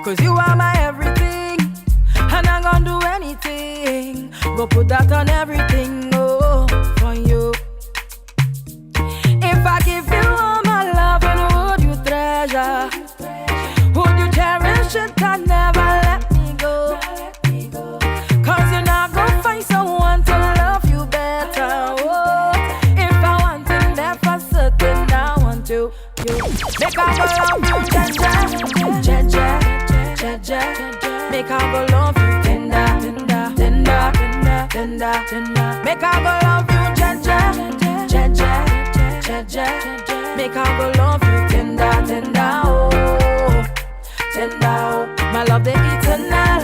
'cause you are my everything, and I'm gonna do anything. Go put that on everything, oh, for you. If I give you all my love, and would you treasure? Would you cherish it and never let me go? 'Cause you're not gonna find someone to love you better, oh. If I want it there for certain, I want to. Make I go love you, Jaja, Jaja, Jaja. Make I go love you, tender, tender, tender, tender, tender, tender. Make I go love you, Jaja, Jaja, Jaja. Make I go love you, tender, tender, oh, tender, oh. My love the eternal,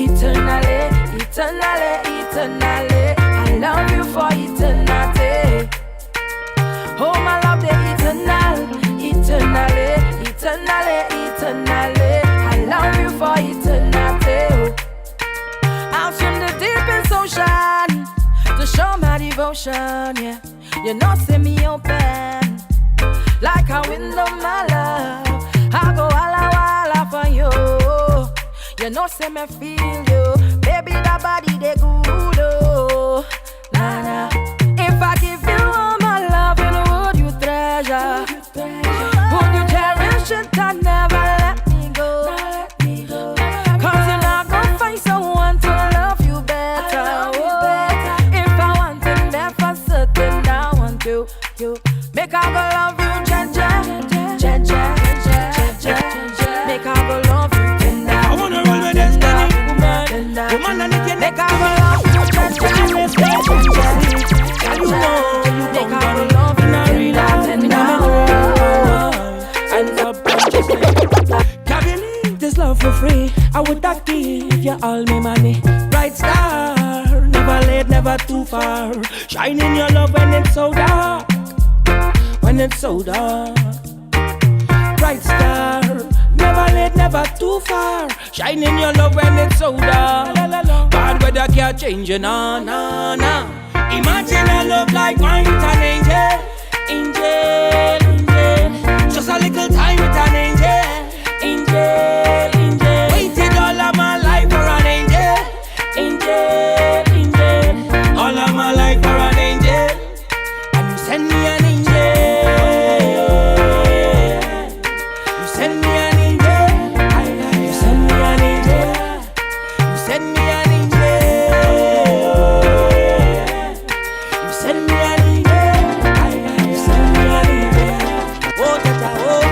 eternally, eternally, eternally. I love you for eternity. Oh, my love the eternal, eternally, eternally, eternally. I love you for eternity. I'll swim the deepest ocean to show my devotion, yeah. You know, see me open like a window, my love. I go walla walla for you. You know, see me feel you, baby. That body they good, oh, nah nah. If I give you all my love, and would you treasure? Would you cherish it and never let me go? 'Cause you're not gonna find someone to love you better, oh. If I want it there for certain, I want you. Make I go love you, Jaja, Jaja, Jaja. Make I go love you, tender. I wanna roll with this woman, woman, and if you make I go love you, Jaja, you know, make I go love you, tender. Can't believe this love for free. I would not give you all my money. Bright star, never late, never too far. Shining your love when it's so dark. When it's so dark. Bright star, never late, never too far. Shining your love when it's so dark. Bad weather can't change you, nah, nah, nah. Imagine a love like mine with an angel. Angel, angel. Just a little time with an angel. Angel, angel. Waited all of my life for an angel. Angel, angel. All of my life for an angel. And you send me an angel. You send me an angel. You send me an angel. You send me an angel. You send me an angel. You send me an angel. Oh, Tata, oh.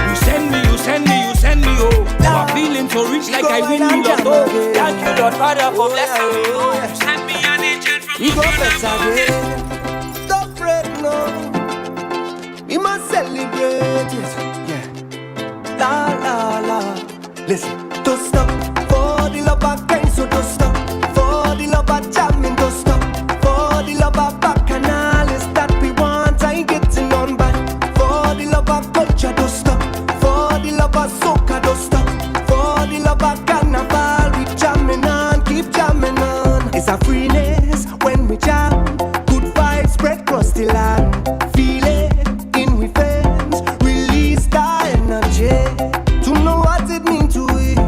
You send me, you send me, you send me, oh. I'm feeling so rich like I win me lotto. Thank you, Lord Father, for blessing me. You send me an angel from above. Stop fret, no. We must celebrate it. Yeah. La la la. Listen. Don't stop for the love of kind, so don't stop for the love of jamming. Don't stop for the love of bacchanal. Is that we want? I ain't getting on back. For the love of culture, don't stop for the love of soca. Don't stop for the love of carnival. We jamming on, keep jamming on. It's a freeness when we jam. Good vibes spread across the land. Feel it in we veins. Release the energy to know what it means to it.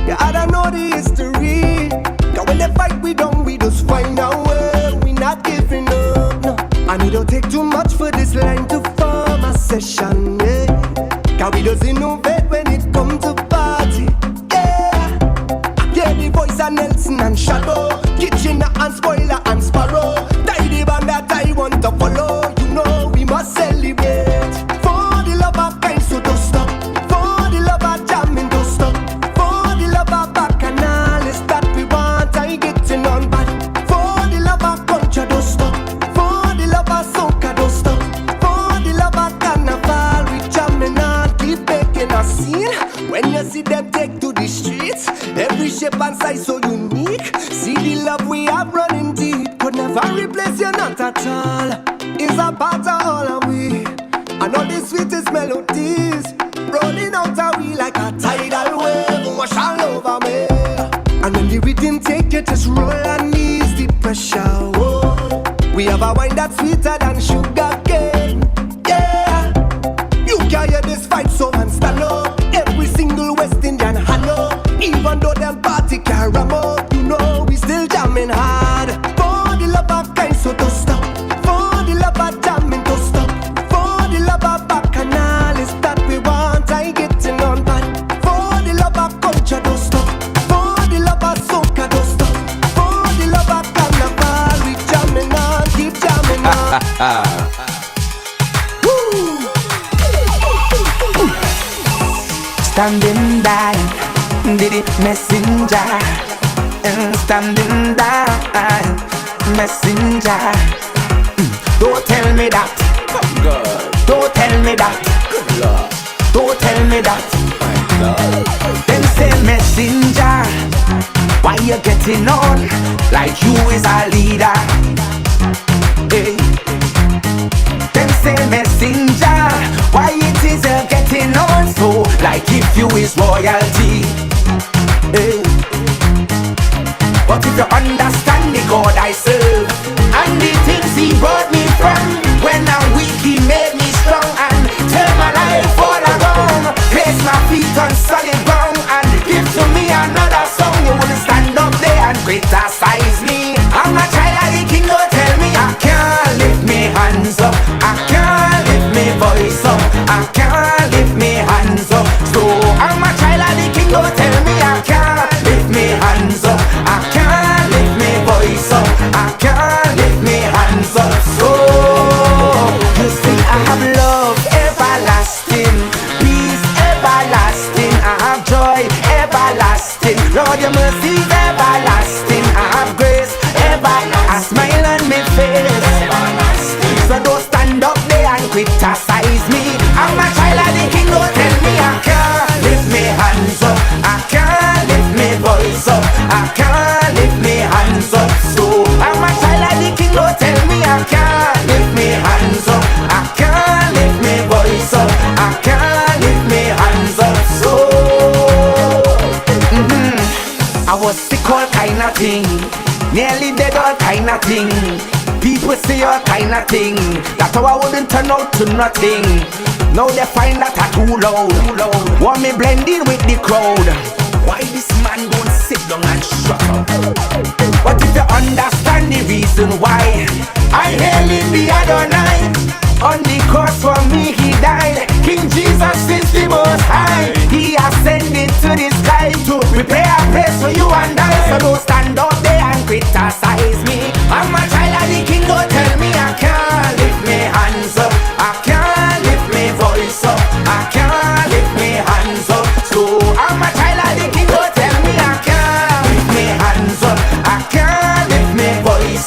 Yeah, I don't know the history. Cause when they fight we don't, we just find our way. We not giving up, no. And it don't take too much for this line to form a session, yeah. Cause we just innovate when it comes to party, yeah. I hear the voice of Nelson and Shadow, Kitchener and Spoiler and Sparrow. Tidy band that I want to follow. You know we must celebrate. For the love of kind, so don't stop. For the love of jamming, don't stop. For the love of bacchanal, is that we want. I getting on bad. For the love of culture, don't stop. For the love of soca, don't stop. For the love of carnival, we jamming on, keep making a scene. When you see them take to the streets, every shape and size so unique. See the love we have running deep. Could never replace you, not at all. It's a part of all of we. And all the sweetest melodies rolling out of we like a tidal wave. Wash all over me. And when the rhythm take you, just roll and ease the pressure. Whoa. We have a wine that's sweeter than sugar cane. Yeah. You can hear this fight, so man stand up. Every single West Indian hello. Standing by, did it messenger? Standing by, messenger. Don't tell me that. Don't tell me that. Don't tell me that. Them say messenger, why you getting on like you is a leader? Hey. Them say messenger, why it is getting on so like if you is royalty? Hey. But if you understand the God I serve and the things He brought me from, when I'm weak He made me strong and turn my life all around. Place my feet on solid ground and give to me another song. You wouldn't stand up there and criticize me. I'm a child of the King, don't tell me I can't lift me hands up, I can't lift me voice up, I can't lift me hands up. So I'm a child of the King, don't tell me I can't lift me hands up, I can't lift me voice up, I can't lift me hands up. So you see I have love everlasting, peace everlasting, I have joy everlasting, Lord your mercy is everlasting, I have grace everlasting, I smile on my face everlasting. So don't stand up there and criticize me. I'm a child of the King, don't tell me I can't lift me hands up, I can't lift me voice up, I can't lift me hands up. So I'm a child of the King, don't tell me I can't lift me hands up, I can't lift me voice up, I can't lift me hands up. So I was sick all kind of thing, nearly dead all kind of thing. People say all kind of thing, that's how I wouldn't turn out to nothing. Now they find that I too loud, want me blending with the crowd. Why this man don't sit down and shut up? But if you understand the reason why I hail him the Adonai, on the cross for me He died. King Jesus is the most high, He ascended to the sky to prepare a place for you and I. So don't stand up there and criticize me. I'm a child of the King, don't tell me I can't lift me hands up, I can't lift me voice up, I can't lift me hands up. So I'm a child of the King, don't tell me I can't lift me hands up, I can't lift me voice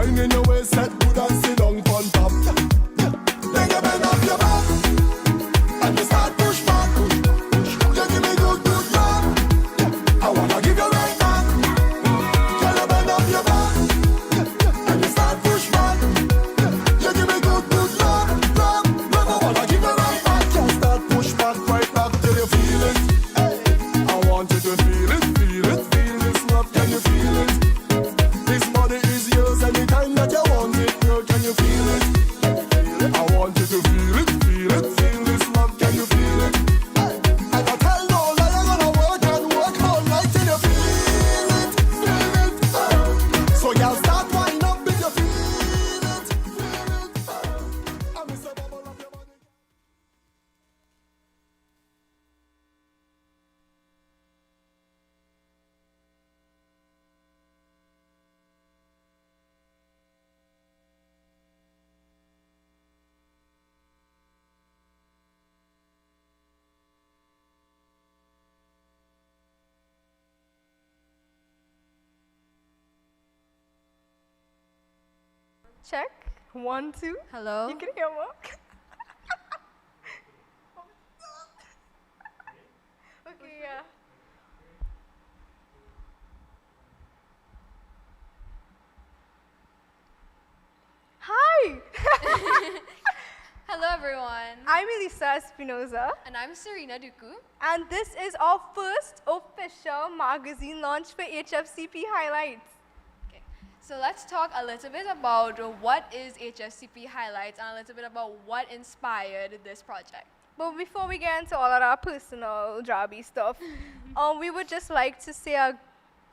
Wine in your waist, set good and sit down on top. Then you bend up your back and you start push back. You give me good, good love. I wanna give you right back. Girl, you bend up your back and you start push back. You give me good, good love, love, love. I wanna give you right back. Can't start push back, right back till you feel it. I want you to feel it, feel it, feel this love. Can you feel it? This body is yours anytime that you want it, girl. Can you feel it? I want you to feel it, feel this love. Can you feel it? And I tell no lie, I'm gonna work and work all night till you feel it, feel it. So y'all start winding up if you feel it, feel it. I miss a bubble of your body. Check. 1, 2. Hello? You can hear me. Okay, yeah. Hi! Hello everyone. I'm Elisa Espinoza, And I'm Serena Dookhoo. and this is our first official magazine launch for HFCP Highlights. Okay. So let's talk a little bit about what is HFCP Highlights and a little bit about what inspired this project. But before we get into all of our personal jobby stuff, we would just like to say a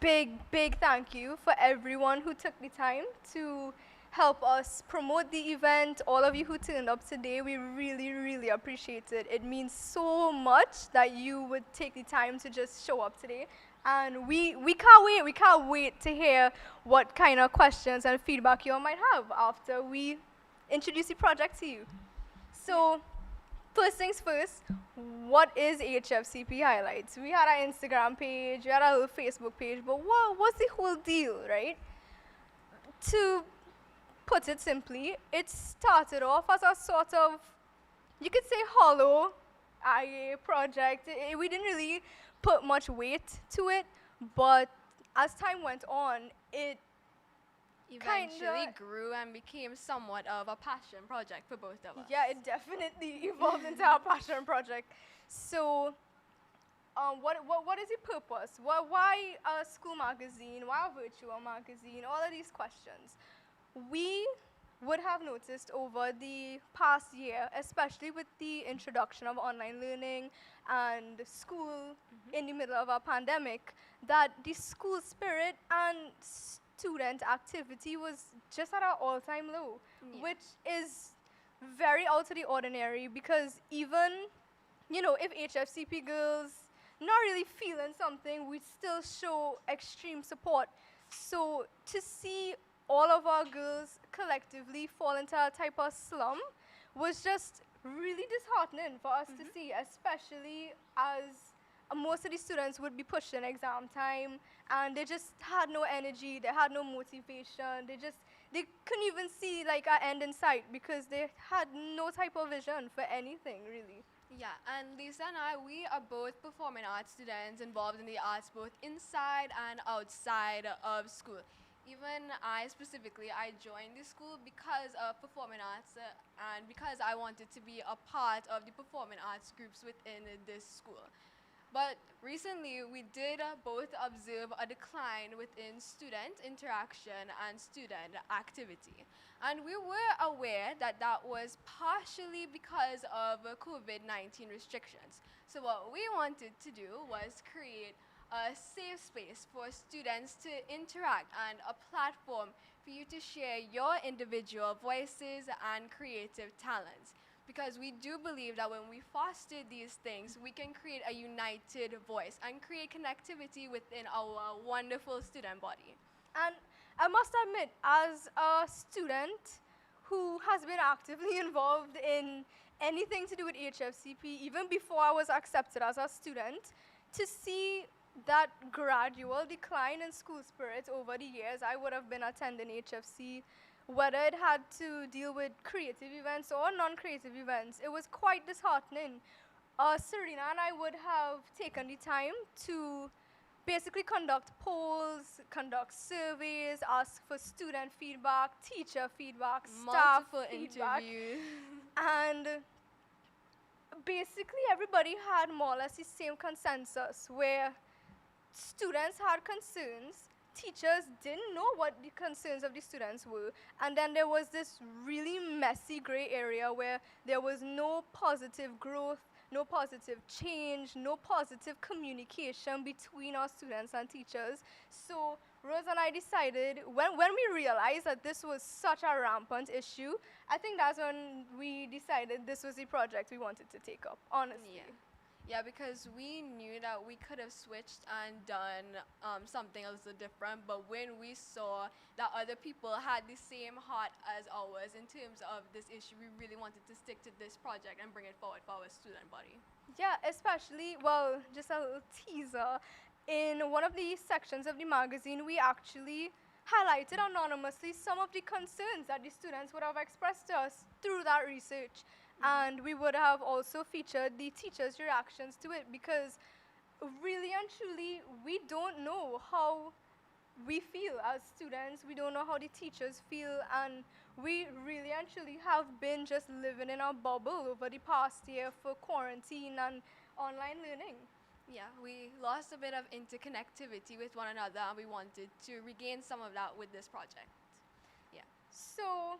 big, big thank you for everyone who took the time to help us promote the event. All of you who turned up today, we really, really appreciate it. It means so much that you would take the time to just show up today. And we can't wait to hear what kind of questions and feedback you all might have after we introduce the project to you. So, first things first, what is HFCP Highlights? We had our Instagram page, we had our little Facebook page, but what's the whole deal, right? To put it simply, it started off as a sort of, you could say, hollow IA project. We didn't really put much weight to it, but as time went on, it Eventually kinda grew and became somewhat of a passion project for both of us. Yeah, it definitely evolved into our passion project. So, what is the purpose? Why a school magazine? Why a virtual magazine? All of these questions. We would have noticed over the past year, especially with the introduction of online learning and school in the middle of a pandemic, that the school spirit and student activity was just at an all-time low, which is very out of the ordinary because even, if HFCP girls not really feeling something, we still show extreme support. So to see all of our girls collectively fall into a type of slum was just really disheartening for us to see, especially as most of the students would be pushing exam time and they just had no energy, they had no motivation, they couldn't even see like an end in sight because they had no type of vision for anything really. Yeah, and Lisa and I, we are both performing arts students involved in the arts both inside and outside of school. Even I specifically, I joined the school because of performing arts and because I wanted to be a part of the performing arts groups within this school. But recently, we did both observe a decline within student interaction and student activity. And we were aware that that was partially because of COVID-19 restrictions. So what we wanted to do was create a safe space for students to interact and a platform for you to share your individual voices and creative talents. Because we do believe that when we foster these things, we can create a united voice and create connectivity within our wonderful student body. And I must admit, as a student who has been actively involved in anything to do with HFCP, even before I was accepted as a student, to see that gradual decline in school spirit over the years I would have been attending HFC, whether it had to deal with creative events or non-creative events, it was quite disheartening. Serena and I would have taken the time to basically conduct polls, conduct surveys, ask for student feedback, teacher feedback, staff Multiple feedback, interviews. and basically everybody had more or less the same consensus where students had concerns, teachers didn't know what the concerns of the students were, and then there was this really messy gray area where there was no positive growth, no positive change, no positive communication between our students and teachers. So Rose and I decided, when we realized that this was such a rampant issue, I think that's when we decided this was the project we wanted to take up, honestly. Yeah, because we knew that we could have switched and done something else different, but when we saw that other people had the same heart as ours in terms of this issue, we really wanted to stick to this project and bring it forward for our student body. Yeah, especially, well, just a little teaser. In one of the sections of the magazine, we actually highlighted anonymously some of the concerns that the students would have expressed to us through that research. And we would have also featured the teachers' reactions to it, because really and truly, we don't know how we feel as students. We don't know how the teachers feel, and we really and truly have been just living in a bubble over the past year for quarantine and online learning. Yeah, we lost a bit of interconnectivity with one another, and we wanted to regain some of that with this project. Yeah. So,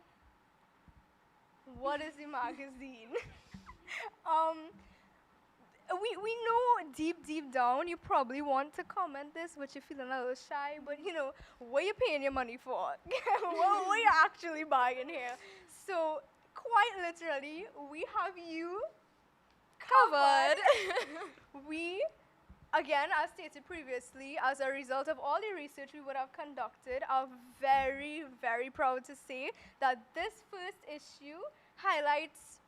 what is the magazine? We know deep down you probably want to comment this, but you're feeling a little shy, but you know, what you paying your money for? what you actually buying here? So, quite literally, we have you covered. We, again, as stated previously, as a result of all the research we would have conducted, are very, very proud to say that this first issue highlights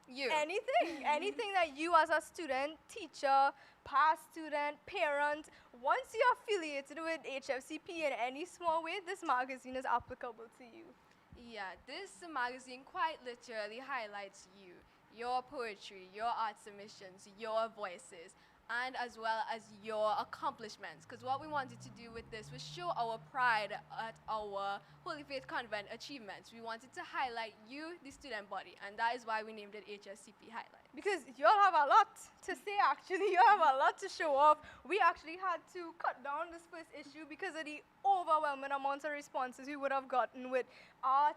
anything that you as a student, teacher, past student, parent, once you're affiliated with HFCP in any small way, this magazine is applicable to you. Yeah, this magazine quite literally highlights you, your poetry, your art submissions, your voices, and as well as your accomplishments. Because what we wanted to do with this was show our pride at our Holy Faith Convent achievements. We wanted to highlight you, the student body, and that is why we named it HFCP Highlight. Because y'all have a lot to say, actually. Y'all have a lot to show off. We actually had to cut down this first issue because of the overwhelming amount of responses we would have gotten with art,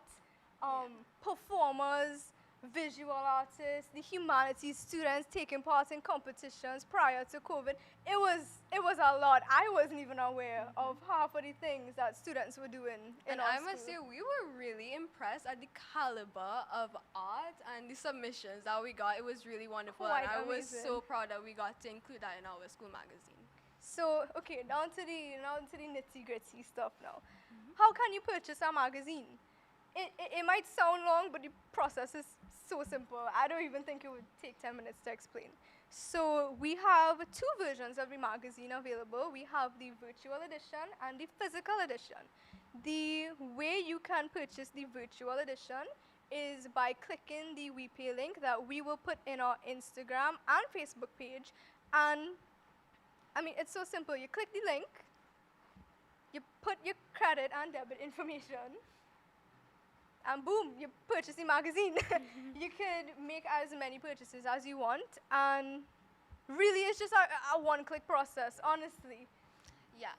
performers, visual artists, the humanities students taking part in competitions prior to COVID. It was a lot. I wasn't even aware of half of the things that students were doing in our I must say, school. we were really impressed at the caliber of art and the submissions that we got. It was really wonderful, Quite and I was amazing. so proud that we got to include that in our school magazine. So, okay, down to the nitty-gritty stuff now. How can you purchase a magazine? It might sound long, but the process is so simple. I don't even think it would take 10 minutes to explain. So we have two versions of the magazine available. We have the virtual edition and the physical edition. The way you can purchase the virtual edition is by clicking the WePay link that we will put in our Instagram and Facebook page. And I mean, it's so simple. You click the link, you put your credit and debit information, and boom, you purchase the magazine. You could make as many purchases as you want, and really it's just a one-click process, honestly. Yeah.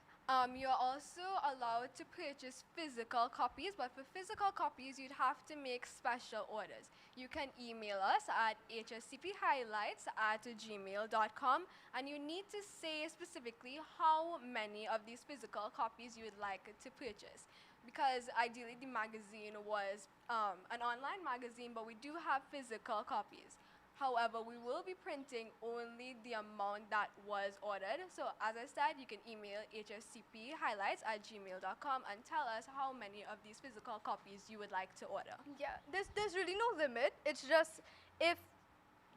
You're also allowed to purchase physical copies, but for physical copies, you'd have to make special orders. You can email us at hfcphighlights@gmail.com, and you need to say specifically how many of these physical copies you would like to purchase. Because ideally the magazine was an online magazine, but we do have physical copies. However, we will be printing only the amount that was ordered. So as I said, you can email hfcphighlights@gmail.com and tell us how many of these physical copies you would like to order. Yeah, there's really no limit. It's just if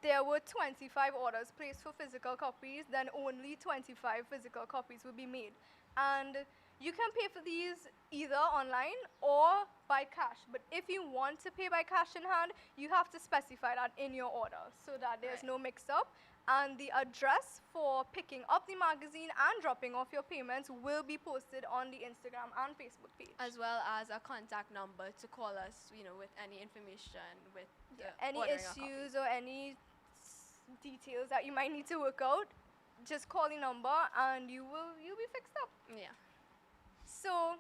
there were 25 orders placed for physical copies, then only 25 physical copies will be made. And you can pay for these either online or by cash. But if you want to pay by cash in hand, you have to specify that in your order so that there's no mix-up. And the address for picking up the magazine and dropping off your payments will be posted on the Instagram and Facebook page. As well as a contact number to call us, with any information, with any issues or any details that you might need to work out. Just call the number and you'll be fixed up. Yeah. So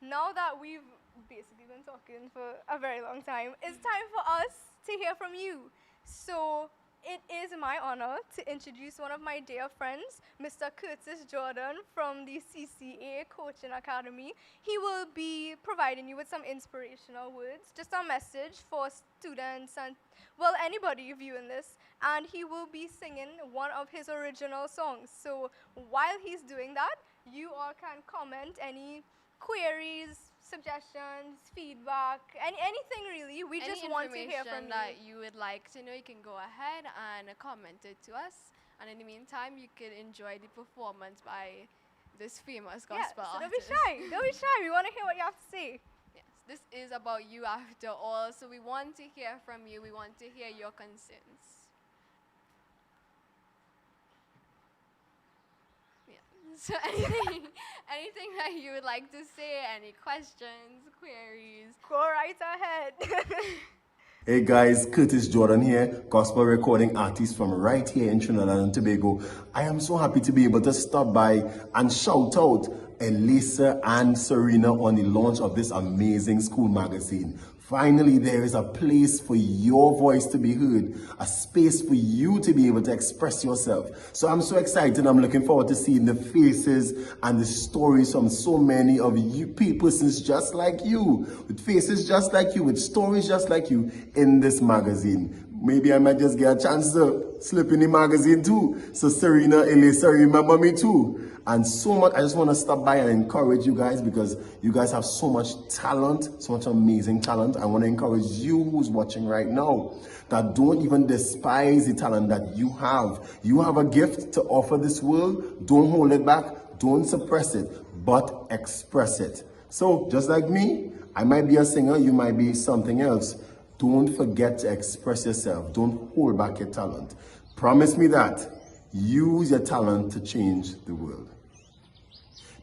now that we've basically been talking for a very long time, it's time for us to hear from you. So it is my honor to introduce one of my dear friends, Mr. Curtis Jordan from the CCA Coaching Academy. He will be providing you with some inspirational words, just a message for students and, well, anybody viewing this. And he will be singing one of his original songs. So while he's doing that, you all can comment any queries, suggestions, feedback, anything really. We just want to hear from you. That you would like to know, you can go ahead and comment it to us. And in the meantime, you can enjoy the performance by this famous gospel so artist. Don't be shy. Don't be shy. We want to hear what you have to say. Yes, this is about you after all. So we want to hear from you. We want to hear your concerns. So anything that you would like to say, any questions, queries? Go right ahead. Hey guys, Curtis Jordan here, gospel recording artist from right here in Trinidad and Tobago. I am so happy to be able to stop by and shout out Elisa and Serena on the launch of this amazing school magazine. Finally, there is a place for your voice to be heard, a space for you to be able to express yourself. So I'm so excited. I'm looking forward to seeing the faces and the stories from so many of you persons just like you, with faces just like you, with stories just like you in this magazine. Maybe I might just get a chance to slip in the magazine too. So Serena, Elisa, remember me too. And so much, I just want to stop by and encourage you guys because you guys have so much talent, so much amazing talent. I want to encourage you who's watching right now that don't even despise the talent that you have. You have a gift to offer this world. Don't hold it back. Don't suppress it, but express it. So just like me, I might be a singer, you might be something else. Don't forget to express yourself. Don't hold back your talent. Promise me that. Use your talent to change the world.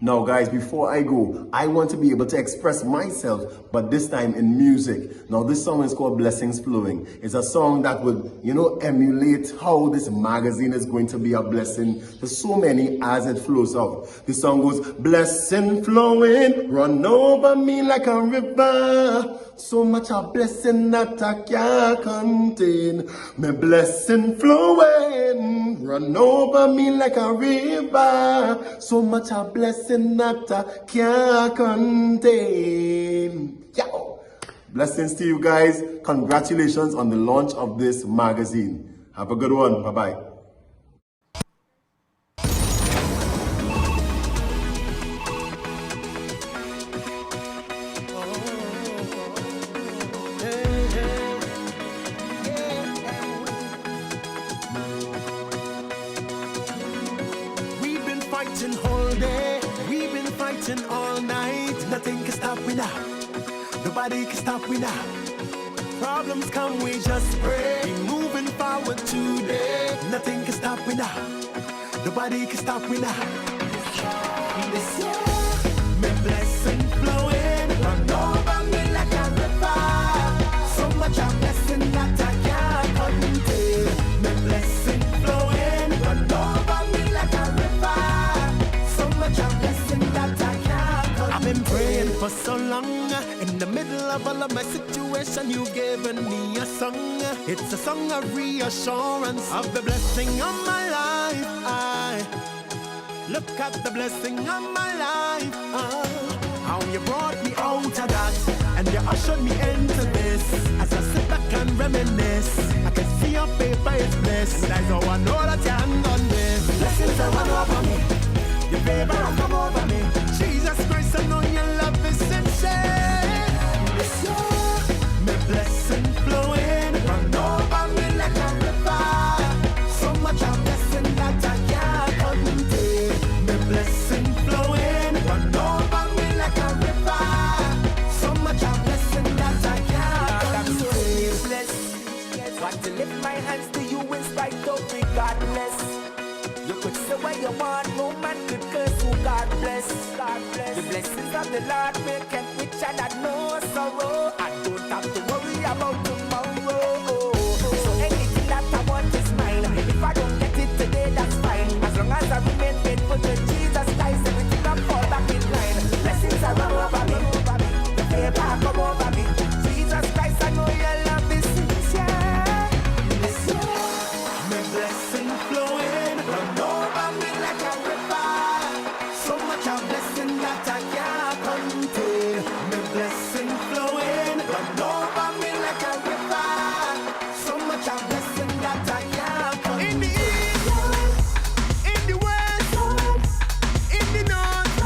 Now guys, before I go, I want to be able to express myself, but this time in music. Now this song is called Blessings Flowing. It's a song that would, emulate how this magazine is going to be a blessing to so many as it flows out. The song goes, blessing flowing, run over me like a river. So much a blessing that I can't contain. My blessing flowing, run over me like a river. So much a blessing that I can't contain. Yeah. Blessings to you guys. Congratulations on the launch of this magazine. Have a good one. Bye-bye. All night, nothing can stop me now. Nobody can stop me now. Problems come, we just pray. We moving forward today. Nothing can stop me now. Nobody can stop me now. This year, my blessing flowing, run over me like a river. So much a blessing that I can't contain. My blessing flowing, run over me like a river. So much a blessing that I can't. I've been praying for so long. In the middle of all of my situation, you've given me a song. It's a song of reassurance of the blessing of my life. I look at the blessing of my life. How you brought me out of that, and you ushered me into this. As I sit back and reminisce, I can see your paper is blessed. And that's how I know that your hand on this. Blessings are run over me. Your favor will come over me. Jesus Christ, I know your love is sincere. This year, my blessing flowing, run over me like a river. bless, God bless. The blessings of the Lord make it rich and I no sorrow. I don't have to worry about tomorrow. So anything that I want is mine. If I don't get it today, that's fine. As long as I remain faithful to Jesus Christ, everything will fall back in line. Blessings are run over me. The favor come over me. Jesus Christ, I know your love is sincere. This year, my blessing flowing, run over me like a river. So much of blessing that I can't contain. My blessing flowing, run over me like a river. So much of blessing that I can't contain. In the east, in the west, in the north,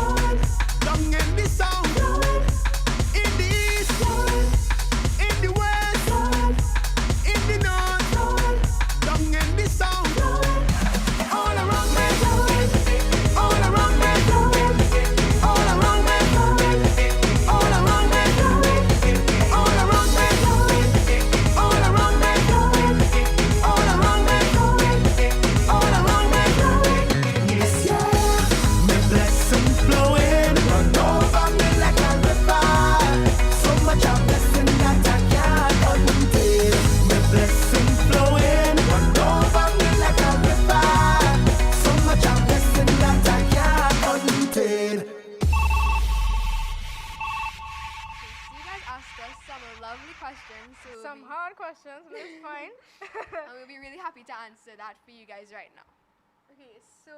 down in the south. In the east, in the west, in the north, down in the south. All around me, all around me, all around me, all around me, all around me, all around me, all around me, all around me. Yes, yeah. My blessing flowing, run over me like a river. So much of blessing that I can't contain. My blessing flowing, run over me like a river. So much of blessing that I can't contain. So you guys asked us some lovely questions. So Some hard questions, but it's fine. and we'll be really happy to answer that for you guys right now. Okay, so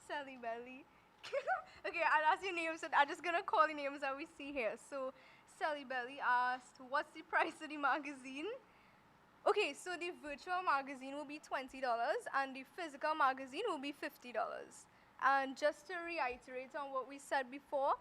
Sally Belly. Okay, I'll ask your names. So I'm just gonna call the names that we see here. So Sally Belly asked, "What's the price of the magazine?" Okay, so the virtual magazine will be $20 and the physical magazine will be $50. And just to reiterate on what we said before,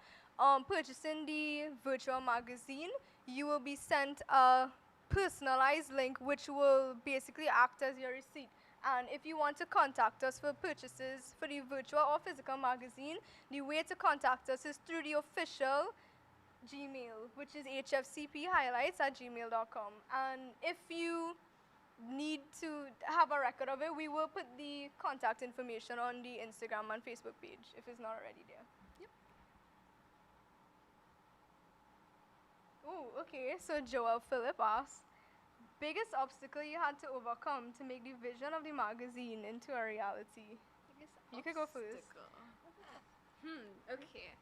purchasing the virtual magazine, you will be sent a personalized link which will basically act as your receipt. And if you want to contact us for purchases for the virtual or physical magazine, the way to contact us is through the official Gmail, which is hfcphighlights@gmail.com. And if you need to have a record of it, we will put the contact information on the Instagram and Facebook page if it's not already there. Yep. Oh, okay. So Joel Phillip asked, biggest obstacle you had to overcome to make the vision of the magazine into a reality? You could go first. Okay.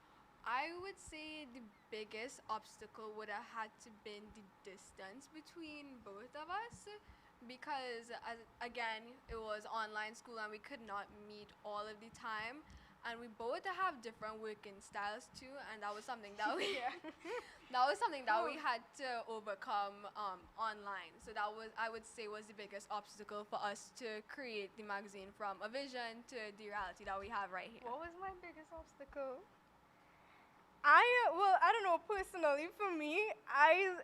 I would say the biggest obstacle would have had to been the distance between both of us, because again, it was online school and we could not meet all of the time, and we both have different working styles too, and that was something that we we had to overcome online. So that was, I would say, was the biggest obstacle for us to create the magazine from a vision to the reality that we have right here. What was my biggest obstacle? I don't know, personally, for me, I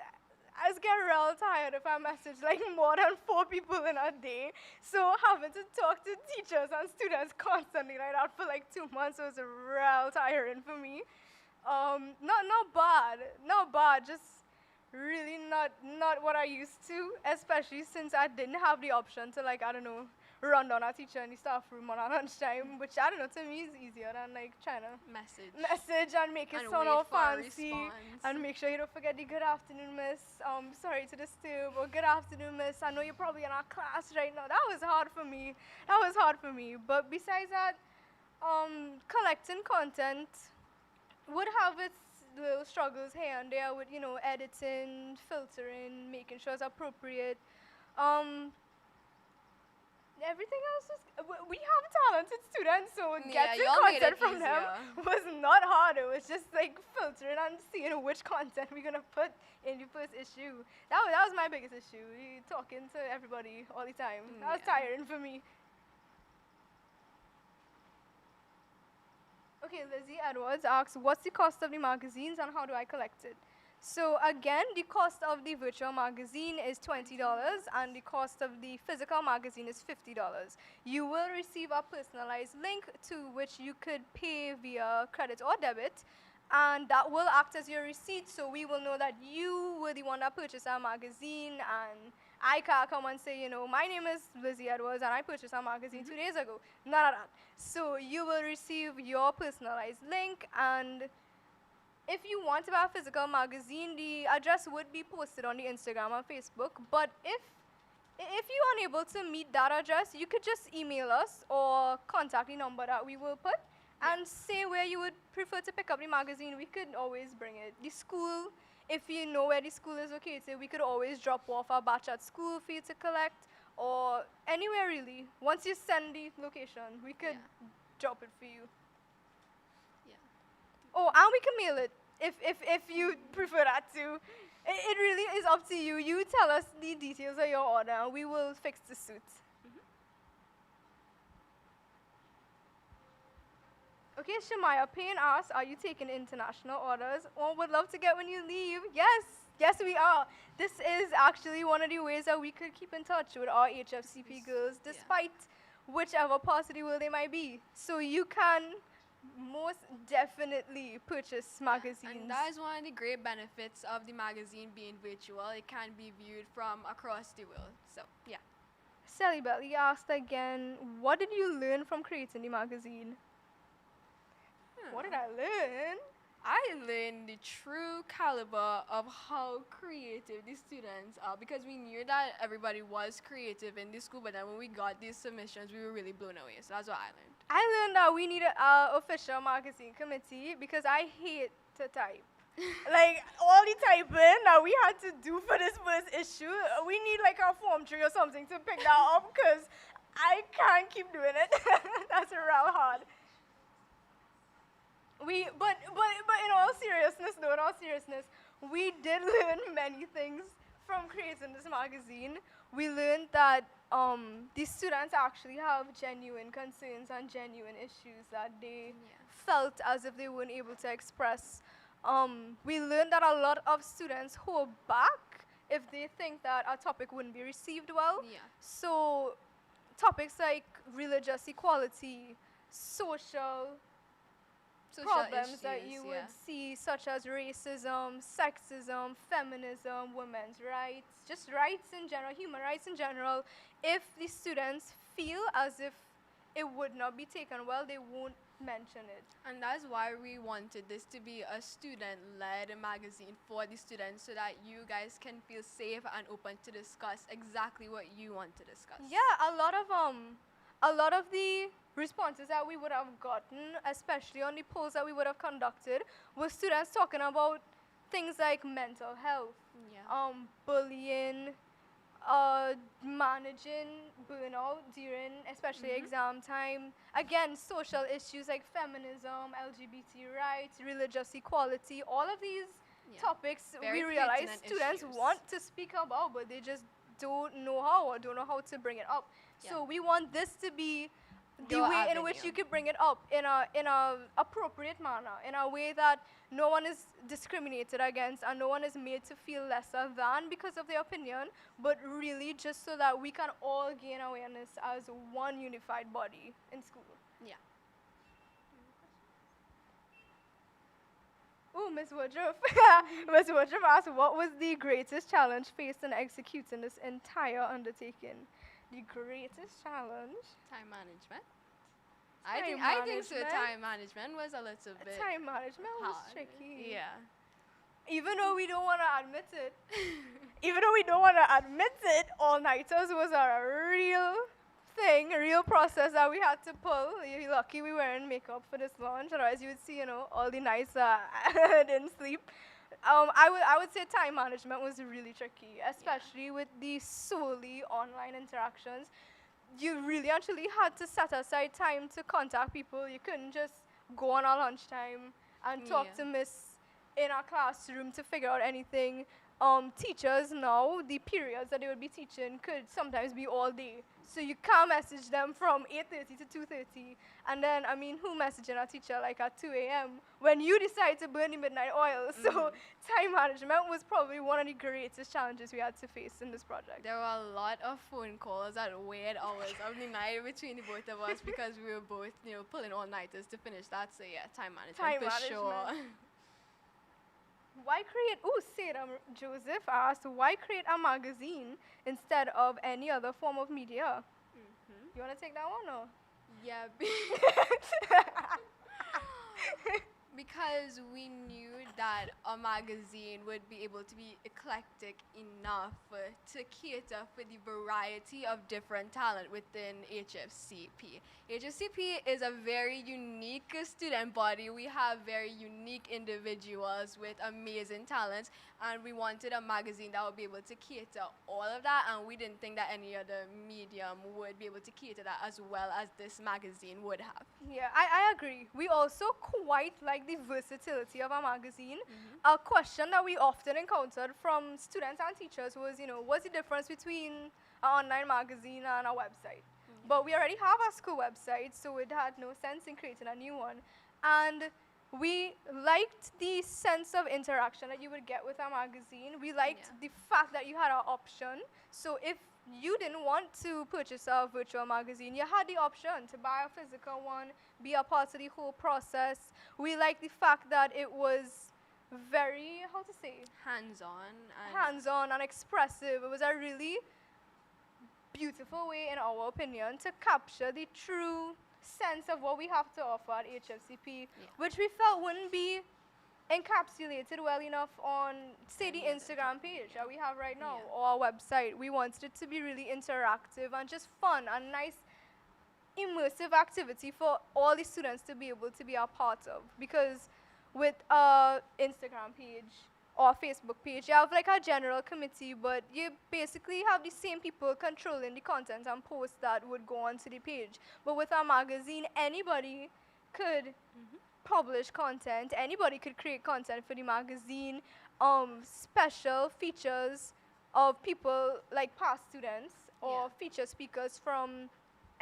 just get real tired if I message like more than 4 people in a day. So having to talk to teachers and students constantly like that for like 2 months was real tiring for me. Not bad, just really not what I used to, especially since I didn't have the option to, like, I don't know, run down a teacher in the staff room on a lunchtime, which, I don't know, to me is easier than like trying to message and make it sound all fancy and make sure you don't forget the good afternoon, miss, sorry to disturb, or good afternoon, miss, I know you're probably in our class right now. That was hard for me. But besides that, collecting content would have its little struggles here and there with, you know, editing, filtering, making sure it's appropriate. Everything else we have talented students, so getting content from them was not hard. It was just like filtering and seeing which content we're gonna put in the first issue. That was my biggest issue. Talking to everybody all the time. That was tiring for me. Okay, Lizzie Edwards asks, what's the cost of the magazines and how do I collect it? So again, the cost of the virtual magazine is $20 and the cost of the physical magazine is $50. You will receive a personalized link to which you could pay via credit or debit, and that will act as your receipt, so we will know that you were the one that purchased our magazine, and I can't come and say, my name is Lizzie Edwards and I purchased a magazine 2 days ago. None of that. So you will receive your personalized link, and if you want to buy a physical magazine, the address would be posted on the Instagram and Facebook. But if you're unable to meet that address, you could just email us or contact the number that we will put and say where you would prefer to pick up the magazine. We could always bring it. The school, if you know where the school is located, we could always drop off our batch at school for you to collect, or anywhere really. Once you send the location, we could drop it for you. Yeah. Oh, and we can mail it if you prefer that too. It really is up to you. You tell us the details of your order and we will fix the suit. Okay, Shamaya Payne asks, are you taking international orders? Or would love to get when you leave? Yes, we are. This is actually one of the ways that we could keep in touch with our HFCP girls, despite whichever part of the world they might be. So you can most definitely purchase magazines. And that is one of the great benefits of the magazine being virtual. It can be viewed from across the world. So, yeah. Sally Belly asked again, what did you learn from creating the magazine? What did I learn? I learned the true caliber of how creative the students are, because we knew that everybody was creative in the school, but then when we got these submissions, we were really blown away. So that's what I learned. I learned that we need an official magazine committee because I hate to type. Like, all the typing that we had to do for this first issue, we need like a form 3 or something to pick that up because I can't keep doing it. That's real hard. But in all seriousness, we did learn many things from creating this magazine. We learned that the students actually have genuine concerns and genuine issues that they felt as if they weren't able to express. We learned that a lot of students hold back if they think that a topic wouldn't be received well. Yeah. So topics like religious equality, social problems issues, that you would see, such as racism, sexism, feminism, women's rights, just rights in general, human rights in general. If the students feel as if it would not be taken well, they won't mention it. And that's why we wanted this to be a student-led magazine for the students, so that you guys can feel safe and open to discuss exactly what you want to discuss. Yeah, a lot of the responses that we would have gotten, especially on the polls that we would have conducted, were students talking about things like mental health, bullying, managing burnout during especially exam time. Again, social issues like feminism, LGBT rights, religious equality, all of these topics we realize students want to speak about, but they just don't know how or don't know how to bring it up. So we want this to be the way in which you could bring it up in a appropriate manner, in a way that no one is discriminated against and no one is made to feel lesser than because of their opinion, but really just so that we can all gain awareness as one unified body in school. Yeah. Ooh, Miss Woodruff. Miss Woodruff asked, what was the greatest challenge faced in executing this entire undertaking? The greatest challenge? Time management. I think so. Time management was a little bit Time management was hard. tricky. Yeah. Even though we don't want to admit it. All-nighters was a real thing, a real process that we had to pull. You're lucky we were in makeup for this launch, otherwise you would see, all the nights I didn't sleep. I would say time management was really tricky, especially with the solely online interactions. You really actually had to set aside time to contact people. You couldn't just go on our lunchtime and talk to Miss in our classroom to figure out anything. Teachers now, the periods that they would be teaching could sometimes be all day. So you can't message them from 8:30 to 2:30. And then, who messaging a teacher like at 2 a.m. when you decide to burn the midnight oil? So time management was probably one of the greatest challenges we had to face in this project. There were a lot of phone calls at weird hours of the night between the both of us because we were both, pulling all-nighters to finish that. So yeah, time management for sure. Why create, Ceta Joseph asked, why create a magazine instead of any other form of media? You want to take that one or? Yeah, because we knew that a magazine would be able to be eclectic enough to cater for the variety of different talent within HFCP. HFCP is a very unique student body. We have very unique individuals with amazing talents, and we wanted a magazine that would be able to cater all of that, and we didn't think that any other medium would be able to cater that as well as this magazine would have. Yeah, I agree. We also quite like the versatility of our magazine. A question that we often encountered from students and teachers was, what's the difference between an online magazine and a website? But we already have our school website, so it had no sense in creating a new one. And we liked the sense of interaction that you would get with our magazine. We liked the fact that you had an option. So if you didn't want to purchase a virtual magazine, you had the option to buy a physical one, be a part of the whole process. We liked the fact that it was very, hands-on and expressive. It was a really beautiful way, in our opinion, to capture the true sense of what we have to offer at HFCP, which we felt wouldn't be encapsulated well enough on, say, the Instagram page that we have right now, or our website. We wanted it to be really interactive and just fun and nice, immersive activity for all the students to be able to be a part of. Because with a Instagram page or Facebook page, you have like a general committee, but you basically have the same people controlling the content and posts that would go onto the page. But with our magazine, anybody could publish content, anybody could create content for the magazine, special features of people like past students or feature speakers from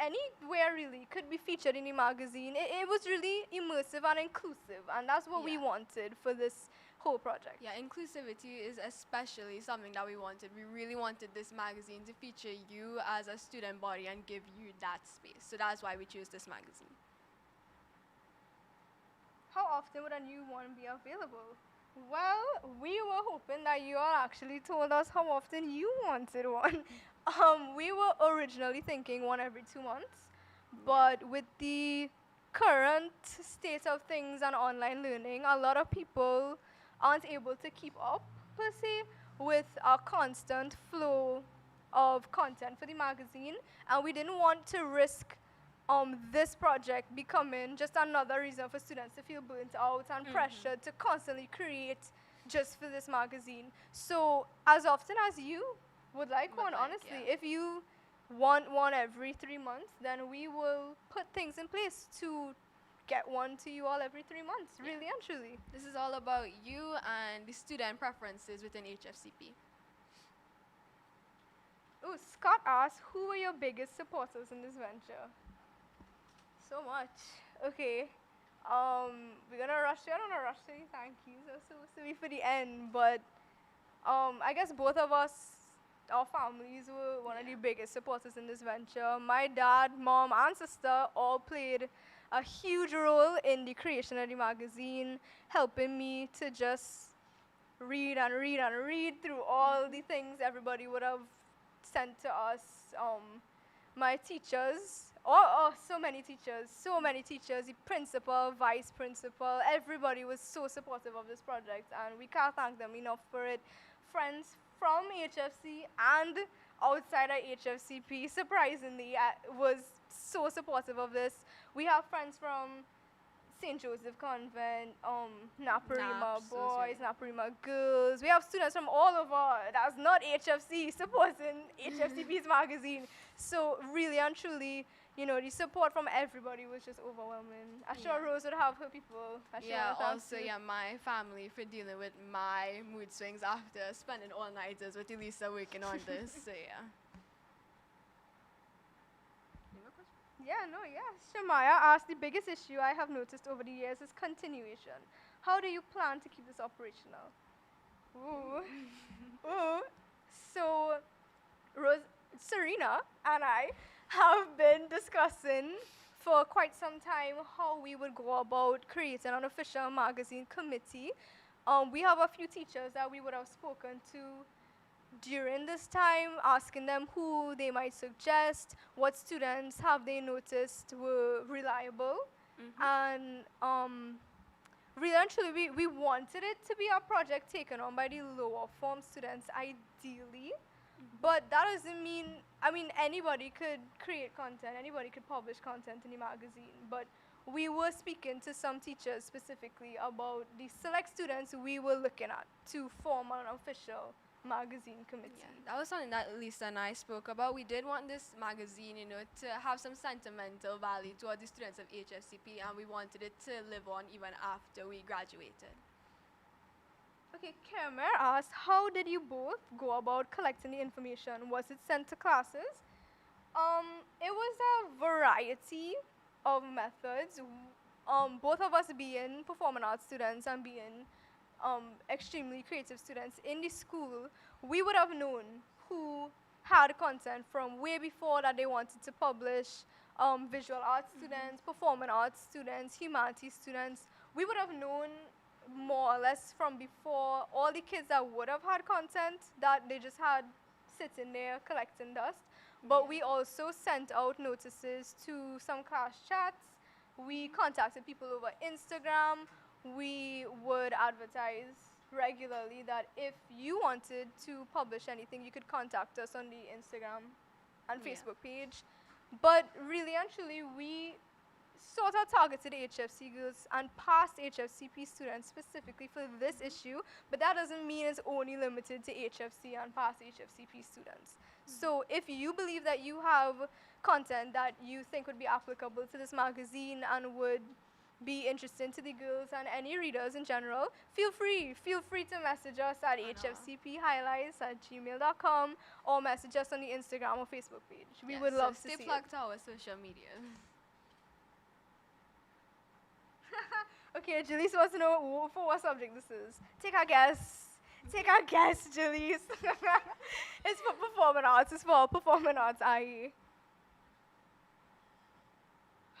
anywhere really could be featured in the magazine. It was really immersive and inclusive, and that's what we wanted for this whole project. Yeah, inclusivity is especially something that we wanted. We really wanted this magazine to feature you as a student body and give you that space. So that's why we chose this magazine. How often would a new one be available? Well, we were hoping that you all actually told us how often you wanted one. We were originally thinking one every 2 months, but with the current state of things and online learning, a lot of people aren't able to keep up, per se, with a constant flow of content for the magazine, and we didn't want to risk this project becoming just another reason for students to feel burnt out and pressured to constantly create just for this magazine. So as often as you would like one, honestly, if you want one every 3 months, then we will put things in place to get one to you all every 3 months, really and truly. This is all about you and the student preferences within HFCP. Oh, Scott asked, who were your biggest supporters in this venture? So much. Okay. We're gonna rush to, I don't want to rush to the thank yous. They're supposed to be for the end, but I guess both of us, our families, were one of the biggest supporters in this venture. My dad, mom, and sister all played a huge role in the creation of the magazine, helping me to just read and read and read through all the things everybody would have sent to us. My teachers, so many teachers, the principal, vice principal, everybody was so supportive of this project, and we can't thank them enough for it. Friends from HFC and outside of HFCP, surprisingly, was so supportive of this. We have friends from St. Joseph Convent, Naparima boys, Naparima girls. We have students from all over that's not HFC supporting HFCP's magazine. So really and truly, the support from everybody was just overwhelming. I'm sure Rose would have her people. My family for dealing with my mood swings after spending all nighters with Elisa working on this. So Shamaya asked, the biggest issue I have noticed over the years is continuation. How do you plan to keep this operational? So, Serena and I have been discussing for quite some time how we would go about creating an official magazine committee. we have a few teachers that we would have spoken to during this time, asking them who they might suggest, what students have they noticed were reliable, and really and truly, we wanted it to be a project taken on by the lower form students, ideally, but that doesn't mean, I mean, anybody could create content, anybody could publish content in the magazine, but we were speaking to some teachers specifically about the select students we were looking at to form an official magazine committee. Yeah, that was something that Lisa and I spoke about. We did want this magazine, you know, to have some sentimental value towards the students of HFCP, and we wanted it to live on even after we graduated. Okay, Kermer asked, how did you both go about collecting the information? Was it sent to classes? It was a variety of methods. Both of us being performing arts students and being extremely creative students in the school, we would have known who had content from way before that they wanted to publish. Visual arts students, performing arts students, humanities students. We would have known more or less from before all the kids that would have had content that they just had sitting there collecting dust. But we also sent out notices to some class chats. We contacted people over Instagram. We would advertise regularly that if you wanted to publish anything, you could contact us on the Instagram and Facebook page. But really and truly, we sort of targeted HFC girls and past HFCP students specifically for this issue, but that doesn't mean it's only limited to HFC and past HFCP students. So if you believe that you have content that you think would be applicable to this magazine and would be interesting to the girls and any readers in general, feel free to message us at hfcphighlights@gmail.com or message us on the Instagram or Facebook page. We would love to see it. Stay plugged to our social media. Okay, Julie wants to know for what subject this is. Take a guess. Take a guess, Julie. It's for performing arts. It's for performing arts, IE.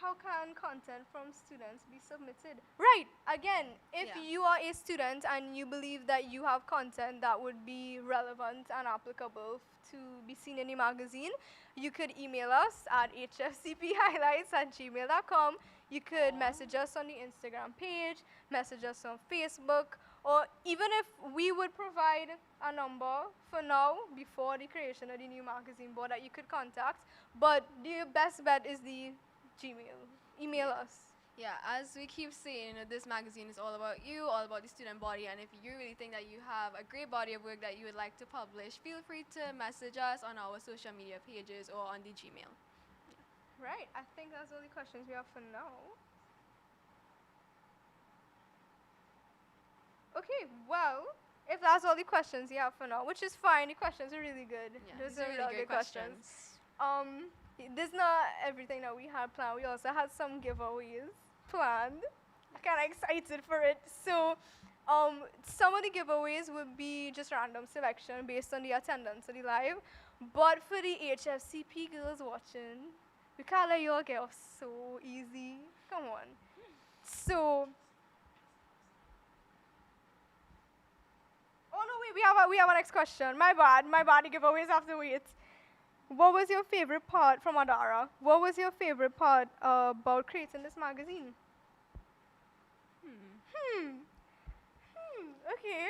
How can content from students be submitted? Right, again, if you are a student and you believe that you have content that would be relevant and applicable to be seen in the magazine, you could email us at hfcphighlights@gmail.com. You could message us on the Instagram page, message us on Facebook, or even if we would provide a number for now before the creation of the new magazine board that you could contact, but the best bet is the Gmail. Email us. Yeah, as we keep saying, this magazine is all about you, all about the student body, and if you really think that you have a great body of work that you would like to publish, feel free to message us on our social media pages or on the Gmail. Right, I think that's all the questions we have for now. Okay, well, if that's all the questions you have for now, which is fine, the questions are really good. Yeah, Those these are are really really good good questions. This is not everything that we had planned. We also had some giveaways planned. I'm kind of excited for it. So, some of the giveaways would be just random selection based on the attendance of the live. But for the HFCP girls watching, we can't let you all get off so easy. Come on. So, oh no, wait, we have a next question. My bad, the giveaways have to wait. What was your favorite part from Adara? What was your favorite part about creating this magazine? Okay.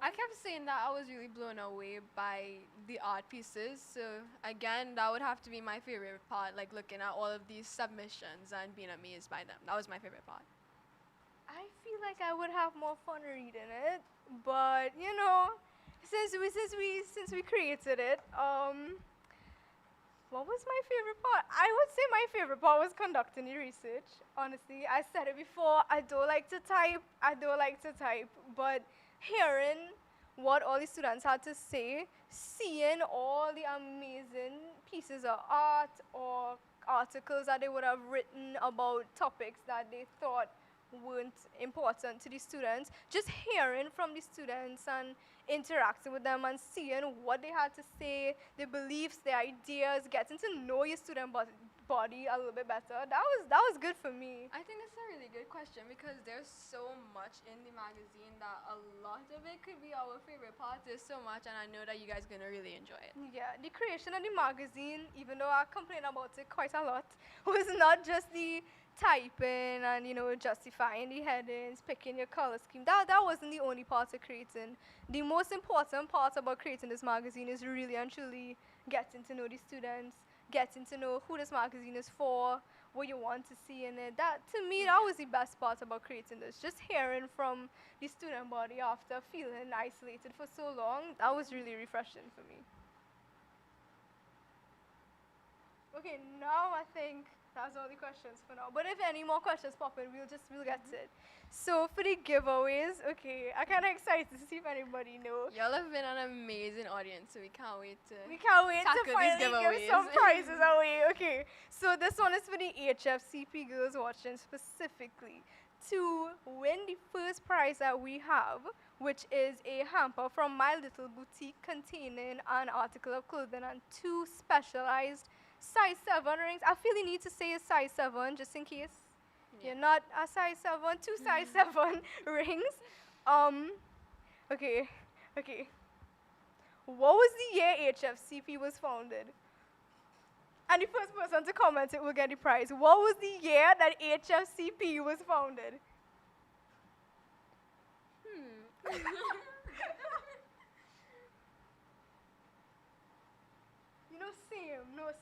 I kept saying that I was really blown away by the art pieces. So again, that would have to be my favorite part, like looking at all of these submissions and being amazed by them. That was my favorite part. I feel like I would have more fun reading it, but you know, since we created it, what was my favorite part? I would say my favorite part was conducting the research. Honestly, I said it before. I don't like to type, but hearing what all the students had to say, seeing all the amazing pieces of art or articles that they would have written about topics that they thought weren't important to the students, just hearing from the students and interacting with them and seeing what they had to say, their beliefs, their ideas, getting to know your student body a little bit better. That was good for me. I think that's a really good question. question because there's so much in the magazine that a lot of it could be our favorite part. There's so much, and I know that you guys are gonna really enjoy it. Yeah, the creation of the magazine, even though I complain about it quite a lot, was not just the typing and, you know, justifying the headings, picking your color scheme. That wasn't the only part of creating. The most important part about creating this magazine is really and truly getting to know the students, getting to know who this magazine is for, what you want to see in it. That, to me, that was the best part about creating this. Just hearing from the student body after feeling isolated for so long, that was really refreshing for me. Okay, now I think that's all the questions for now. But if any more questions pop in, we'll get to it. So for the giveaways, okay, I'm kind of excited to see if anybody knows. Y'all have been an amazing audience, so we can't wait to to finally give giveaways. some prizes away. Okay, so this one is for the HFCP girls watching specifically. To win the first prize that we have, which is a hamper from My Little Boutique containing an article of clothing and 2 specialized size 7 rings. I feel you need to say a size 7 just in case you're not a size 7, 2 size 7 rings. Okay. What was the year HFCP was founded? And the first person to comment it will get the prize. What was the year that HFCP was founded?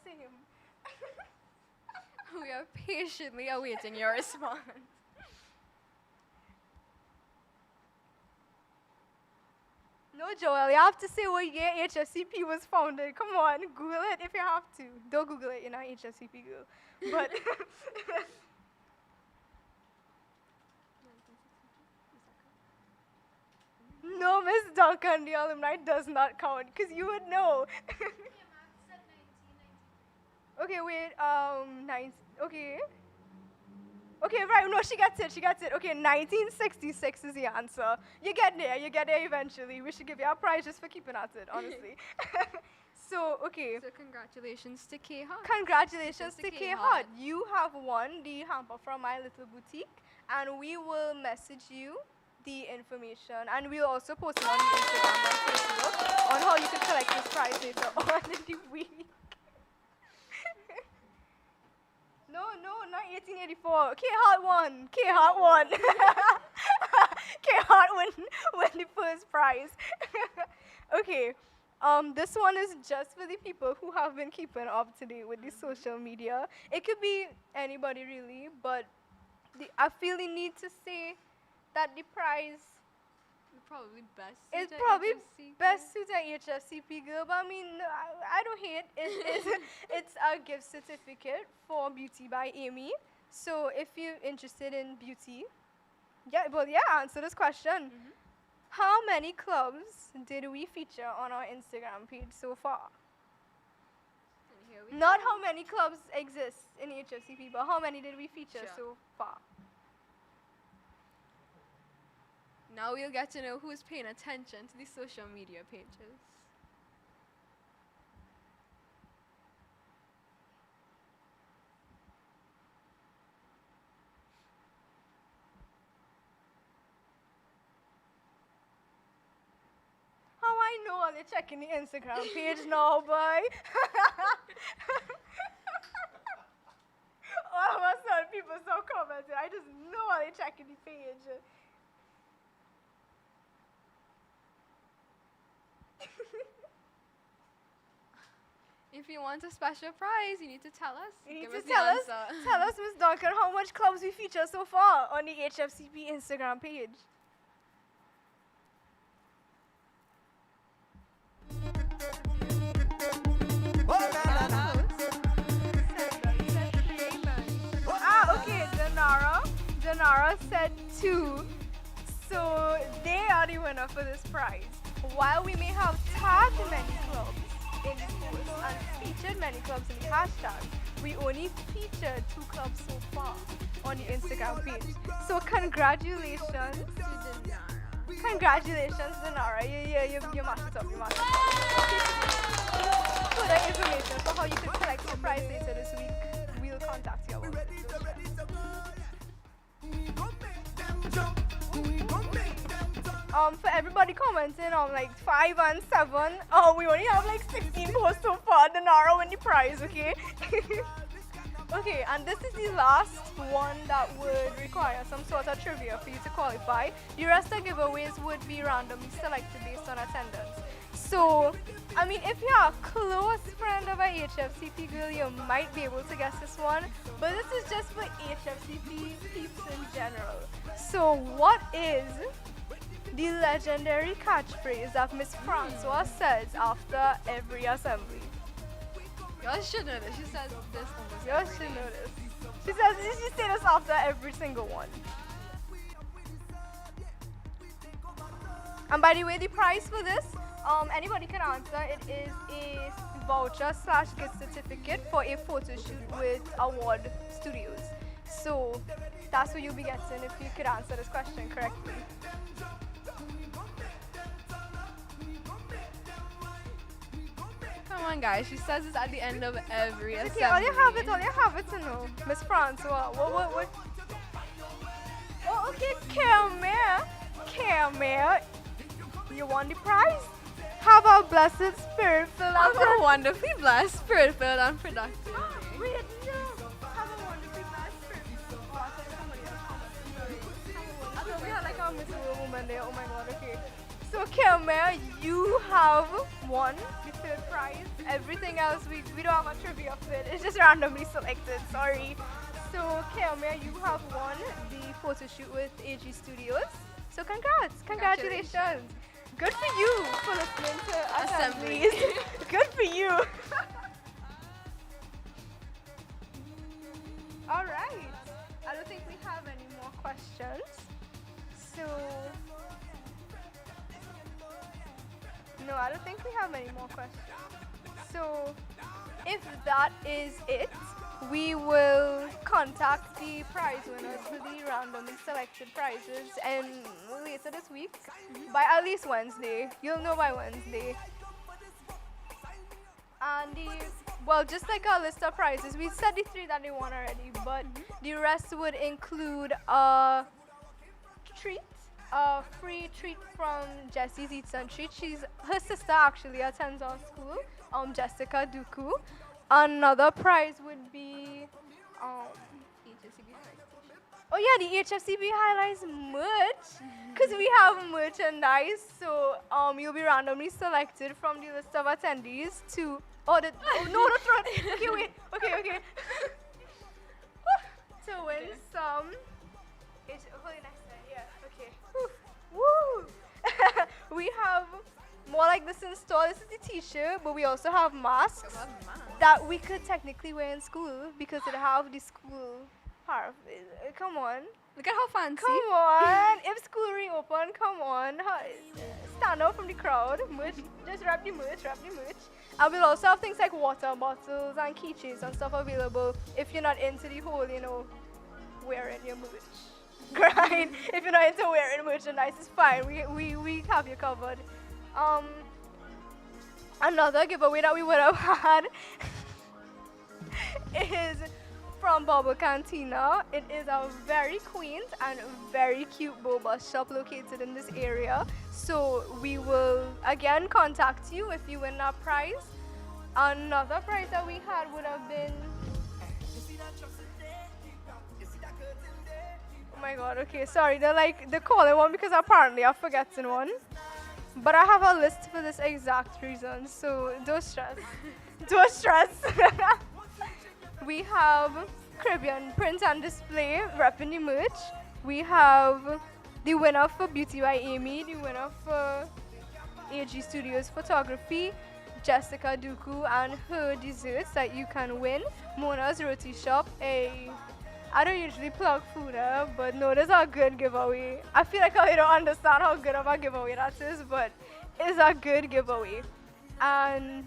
Same. We are patiently awaiting your response. No, Joel, you have to say what year HFCP was founded. Come on, Google it if you have to. Don't Google it, you're not HFCP girl. But no, Miss Duncan, the alumni does not count, because you would know. Okay, wait, Okay, right, no, she gets it. Okay, 1966 is the answer. You get there eventually. We should give you a prize just for keeping at it, honestly. So, okay. So congratulations to K-Hot. Congratulations to K-Hot. You have won the hamper from My Little Boutique, and we will message you the information, and we'll also post it on the Instagram and Facebook on how you can collect this prize later on in the week. No, not 1884. K-Hot won. K-Hot win the first prize. Okay. This one is just for the people who have been keeping up to date with the social media. It could be anybody really, but I feel the need to say that the prize Probably best suited HFCP girl, but I mean, I don't hate it. It's a gift certificate for Beauty by Amy. So if you're interested in beauty, answer this question. How many clubs did we feature on our Instagram page so far? Not how many clubs exist in HFCP, but how many did we feature so far? Now we'll get to know who's paying attention to the social media pages. How I know they're checking the Instagram page now, boy? All of a sudden, people start commenting. I just know they're checking the page. If you want a special prize, you need to tell us. You need Give to us tell the us, answer. Ms. Duncan, how much clubs we feature so far on the HFCP Instagram page. Okay, Danara said 2. So they are the winner for this prize. While we may have tagged many clubs in the post and featured many clubs in the hashtag, we only featured 2 clubs so far on the Instagram page. So congratulations to Danara. Congratulations, Danara. You mashed it up, Further information for how you can collect your prize later this week, we'll contact you about it. For everybody commenting on like 5 and 7, we only have like 16 posts so far to narrow in the prize, okay? Okay, and this is the last one that would require some sort of trivia for you to qualify. The rest of giveaways would be randomly selected based on attendance. So, I mean, if you're a close friend of a HFCP girl, you might be able to guess this one. But this is just for HFCP peeps in general. So, what is the legendary catchphrase that Miss Francois says after every assembly? Y'all should know this. She says this almost Y'all every should day. know this. She says this after every single one. And by the way, the prize for this, anybody can answer. It is a voucher/gift certificate for a photo shoot with Award Studios. So that's what you'll be getting if you could answer this question correctly. Come on, guys. She says this at the end of every assembly. Okay, all you have it to know. Miss Francois, what? Oh, okay, Camille, you won the prize? Have a blessed spirit-filled Have a wonderfully blessed, spirit-filled, and productive. Wait, no. Have a wonderfully blessed spirit-filled. Oh, I thought somebody else commented. I thought we had like a Miss World woman there. Oh my God, okay. So, Camille, you have won the third prize. Everything else, we don't have a trivia for it. It's just randomly selected, sorry. So, Camille, you have won the photo shoot with AG Studios. So, congrats. Congratulations. Good for you for listening to assemblies. Good for you. All right. I don't think we have any more questions. So, no, I don't think we have any more questions. So, if that is it, we will contact the prize winners for the randomly selected prizes and later this week by at least Wednesday. You'll know by Wednesday. And well, just like our list of prizes, we said the 3 that they won already, but the rest would include a treat, a free treat from Jessie's Eats and Treat. Her sister actually attends our school, Jessica Dookhoo. Another prize would be oh yeah, the HFCP highlights merch, because we have merchandise. So you'll be randomly selected from the list of attendees to no, throw it. Okay, wait. Okay. To win some. Hold it next time. Yeah. Okay. Woo. We have more like this in store. This is the t-shirt, but we also have masks that we could technically wear in school because it have the school part of it. Come on. Look at how fancy. Come on. If school reopen, come on. Stand out from the crowd. Merch. Just wrap the merch. And we'll also have things like water bottles and keychains and stuff available if you're not into the whole, wearing your merch. Right? If you're not into wearing merchandise, it's fine. We have you covered. Another giveaway that we would have had is from Bubble Cantina. It is a very quaint and very cute boba shop located in this area. So we will again contact you if you win that prize. Another prize that we had would have been, oh my God, okay, sorry, they're calling one because apparently I'm forgetting one. But I have a list for this exact reason, so don't stress. Don't stress. We have Caribbean Print and Display repping the merch. We have the winner for Beauty by Amy, the winner for AG Studios Photography, Jessica Dookhoo, and her desserts that you can win. Mona's Roti Shop, I don't usually plug food, but no, this is a good giveaway. I feel like I don't understand how good of a giveaway that is, but it's a good giveaway. And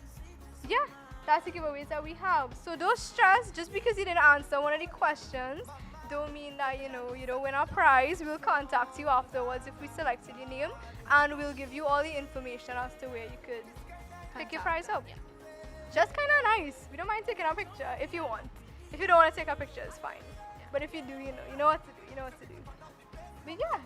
yeah, that's the giveaways that we have. So don't stress, just because you didn't answer one of the questions, don't mean that, you don't win a prize. We'll contact you afterwards if we selected your name, and we'll give you all the information as to where you could pick your prize up. Yeah. Just kind of nice. We don't mind taking a picture if you want. If you don't want to take a picture, it's fine. But if you do, you know what to do. But yeah.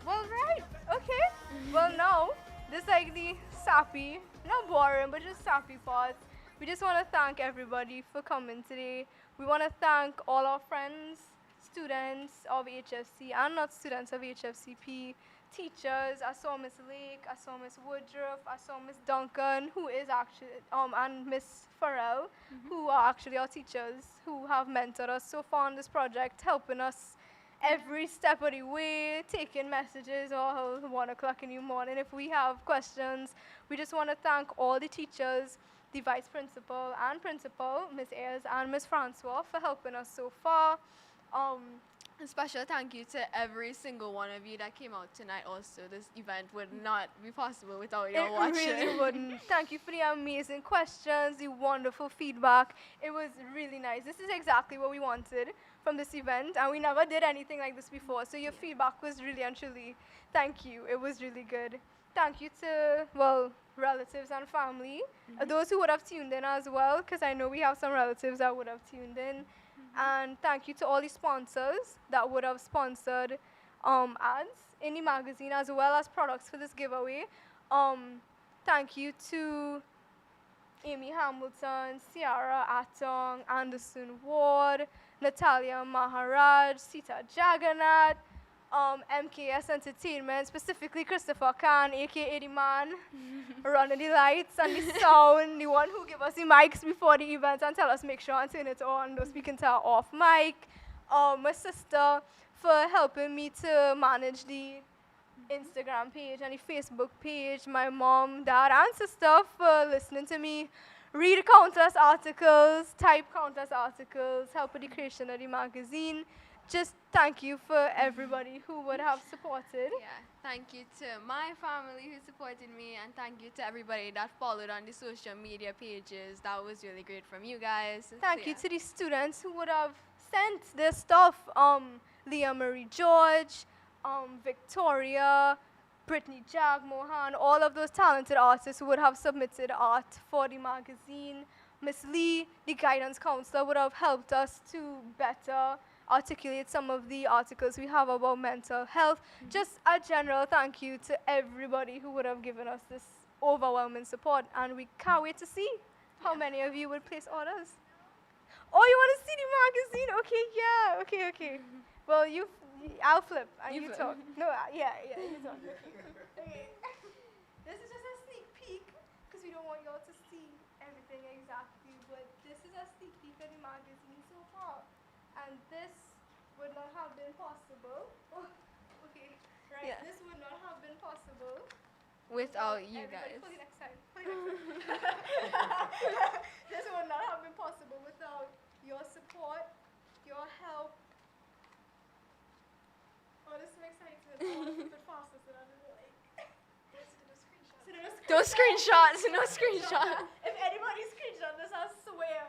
Well, right. Okay. Well, now, this like the sappy, not boring, but just sappy part. We just want to thank everybody for coming today. We want to thank all our friends, students of HFC, and not students of HFCP, teachers. I saw Miss Lake, I saw Miss Woodruff, I saw Miss Duncan, who is actually, and Miss Farrell, who are actually our teachers, who have mentored us so far on this project, helping us every step of the way, taking messages all 1 o'clock in the morning if we have questions. We just want to thank all the teachers, the vice principal and principal, Miss Ayers and Miss Francois, for helping us so far. A special thank you to every single one of you that came out tonight also. This event would not be possible without you watching. It really wouldn't. Thank you for the amazing questions, the wonderful feedback. It was really nice. This is exactly what we wanted from this event, and we never did anything like this before, so your feedback was really and truly, thank you. It was really good. Thank you to, well, relatives and family, those who would have tuned in as well, because I know we have some relatives that would have tuned in. And thank you to all the sponsors that would have sponsored ads in the magazine as well as products for this giveaway. Thank you to Amy Hamilton, Ciara, Attong, Anderson Ward, Natalya Maharaj, Ceta, Jaggernauth, MKS Entertainment, specifically Kistopher Khan, aka the man, running the lights and the sound, the one who gave us the mics before the event and tell us make sure and turn it on, those speaking to our off mic. My sister for helping me to manage the Instagram page and the Facebook page. My mom, dad, and sister for listening to me read countless articles, type countless articles, help with the creation of the magazine. Just thank you for everybody who would have supported. Yeah, thank you to my family who supported me, and thank you to everybody that followed on the social media pages. That was really great from you guys. Thank you to the students who would have sent their stuff. Leah Marie George, Victoria, Brittany Jag Mohan, all of those talented artists who would have submitted art for the magazine. Miss Lee, the guidance counselor, would have helped us to better articulate some of the articles we have about mental health. Just a general thank you to everybody who would have given us this overwhelming support, and we can't wait to see how many of you would place orders. Oh, you want to see the magazine? Okay, yeah, okay. Well, I'll flip and you talk. No, yeah, you talk. Okay. This is just a sneak peek because we don't want y'all to see everything exactly, but this is a sneak peek of the magazine so far. And this would not have been possible. Oh, okay, right. Yeah. This would not have been possible without you guys. Pull it next time. This would not have been possible without your support, your help. Oh, this makes sense. I want to keep it faster so that I don't like. No screenshots. No screenshots. If anybody screenshot this, I swear.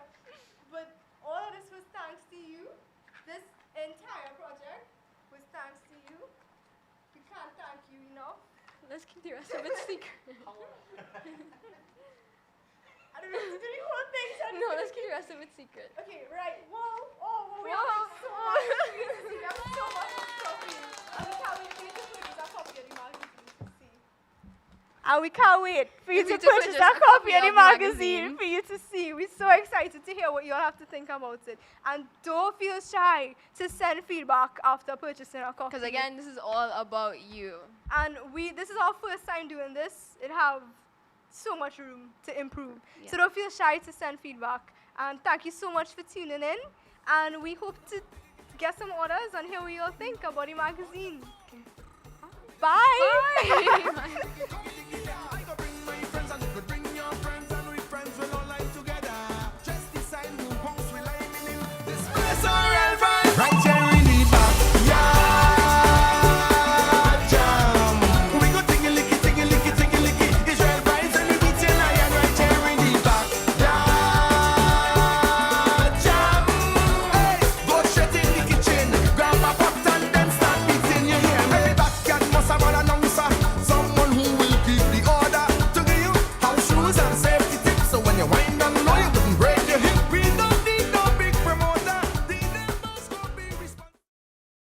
But all of this was thanks to you. This entire project was thanks to you. We can't thank you enough. Let's keep the rest of it secret. I don't know if to do the whole thing. So No, let's keep the rest of it secret. Okay, right. We have so much. We have so much stuff for you. And we can't wait for you to purchase a copy of the magazine to see. And we can't wait for you to purchase a copy of the magazine for you to see. We're so excited to hear what you all have to think about it. And don't feel shy to send feedback after purchasing a copy. Because again, this is all about you. And this is our first time doing this. It have so much room to improve. Yeah. So don't feel shy to send feedback. And thank you so much for tuning in. And we hope to get some orders and hear what you all think about the magazine. Bye. Bye.